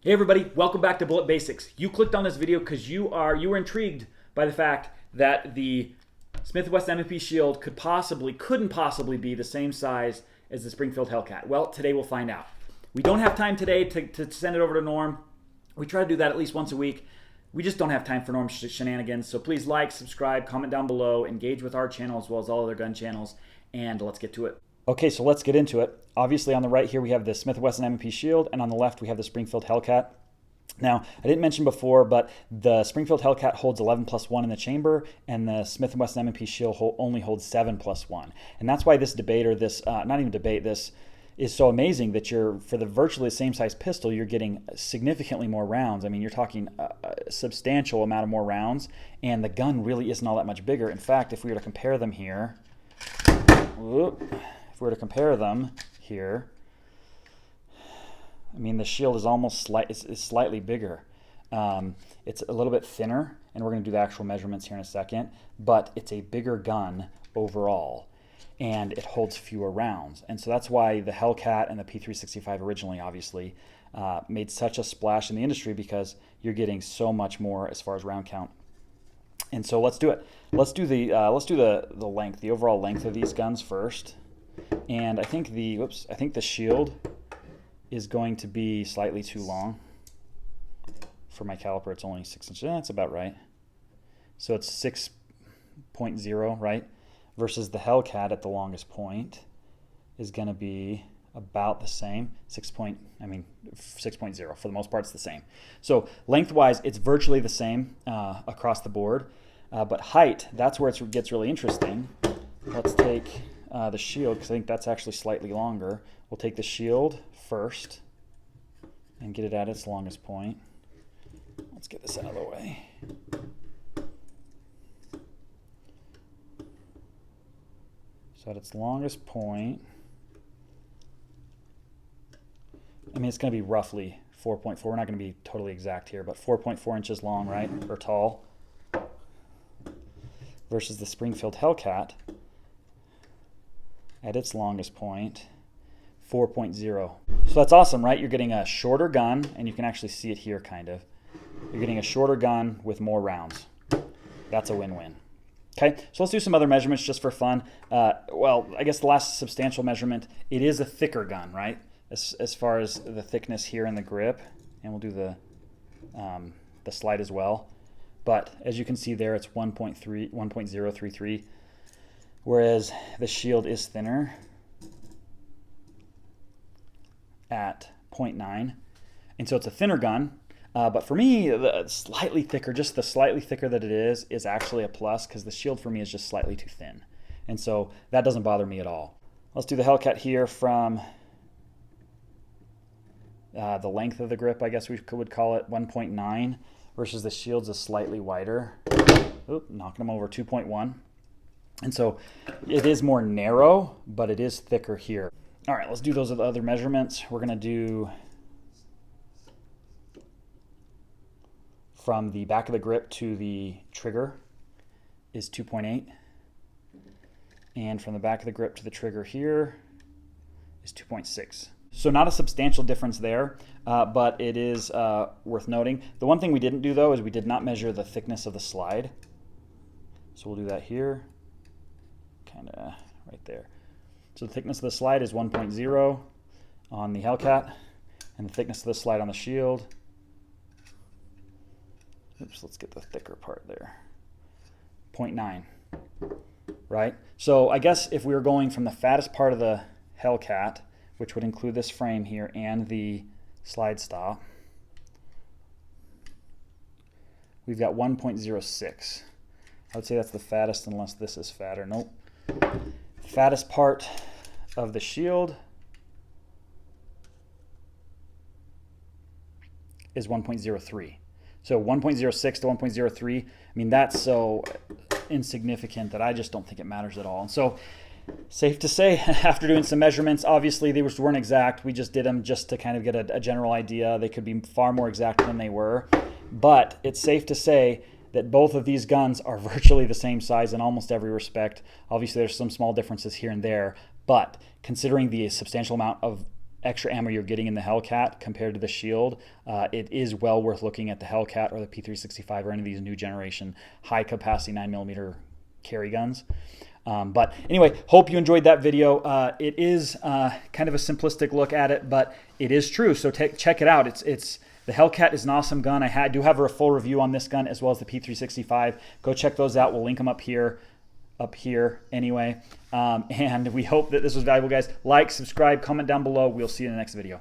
Hey everybody, welcome back to Bullet Basics. You clicked on this video because you were intrigued by the fact that the Smith & Wesson M&P Shield couldn't possibly be the same size as the Springfield Hellcat. Well, today we'll find out. We don't have time today to send it over to Norm. We try to do that at least once a week. We just don't have time for Norm's shenanigans. So please like, subscribe, comment down below, engage with our channel as well as all other gun channels, and let's get to it. Okay, so let's get into it. Obviously on the right here we have the Smith & Wesson M&P Shield, and on the left we have the Springfield Hellcat. Now, I didn't mention before, but the Springfield Hellcat holds 11+1 in the chamber, and the Smith & Wesson M&P Shield only holds 7+1. And that's why this debate, or this, not even debate, this is so amazing that for the virtually the same size pistol, you're getting significantly more rounds. I mean, you're talking a substantial amount of more rounds, and the gun really isn't all that much bigger. In fact, if we were to compare them here, I mean, the shield is almost slightly bigger. It's a little bit thinner, and we're going to do the actual measurements here in a second, but it's a bigger gun overall, and it holds fewer rounds. And so that's why the Hellcat and the P365 originally, obviously, made such a splash in the industry, because you're getting so much more as far as round count. And so let's do it. Let's do the length, the overall length of these guns first. And I think the shield is going to be slightly too long for my caliper. It's only 6 inches. That's about right. So it's 6.0, right? Versus the Hellcat at the longest point is going to be about the same. 6.0. For the most part, it's the same. So lengthwise, it's virtually the same across the board. But height, that's where it gets really interesting. Let's take the shield, because I think that's actually slightly longer. We'll take the shield first and get it at its longest point. Let's get this out of the way. So at its longest point, I mean, it's going to be roughly 4.4. We're not going to be totally exact here, but 4.4 inches long, right, or tall, versus the Springfield Hellcat at its longest point, 4.0. So that's awesome, right? You're getting a shorter gun, and you can actually see it here kind of. You're getting a shorter gun with more rounds. That's a win-win. Okay, so let's do some other measurements just for fun. Well, I guess the last substantial measurement, it is a thicker gun, right? As far as the thickness here in the grip, and we'll do the slide as well. But as you can see there, it's 1.033, whereas the shield is thinner at 0.9. And so it's a thinner gun. But for me, the slightly thicker, just the slightly thicker that it is actually a plus, because the shield for me is just slightly too thin. And so that doesn't bother me at all. Let's do the Hellcat here from the length of the grip, I guess we would call it 1.9, versus the shield's is slightly wider. Oop, knocking them over, 2.1. And so it is more narrow, but it is thicker here. All right, let's do those other measurements. We're going to do from the back of the grip to the trigger is 2.8. And from the back of the grip to the trigger here is 2.6. So not a substantial difference there, but it is worth noting. The one thing we didn't do, though, is we did not measure the thickness of the slide. So we'll do that here, kind of right there. So the thickness of the slide is 1.0 on the Hellcat, and the thickness of the slide on the shield, oops, let's get the thicker part there, 0.9, right? So I guess if we were going from the fattest part of the Hellcat, which would include this frame here and the slide stop, we've got 1.06. I would say that's the fattest, unless this is fatter. Nope. Fattest part of the shield is 1.03. So 1.06 to 1.03, I mean, that's so insignificant that I just don't think it matters at all. And so safe to say, after doing some measurements, obviously they weren't exact. We just did them just to kind of get a general idea. They could be far more exact than they were. But it's safe to say that both of these guns are virtually the same size in almost every respect. Obviously, there's some small differences here and there, but considering the substantial amount of extra ammo you're getting in the Hellcat compared to the Shield, it is well worth looking at the Hellcat or the P365 or any of these new generation high capacity 9mm carry guns. But anyway, hope you enjoyed that video. It is kind of a simplistic look at it, but it is true. So check it out. The Hellcat is an awesome gun. I do have a full review on this gun as well as the P365. Go check those out. We'll link them up here anyway. And we hope that this was valuable, guys. Like, subscribe, comment down below. We'll see you in the next video.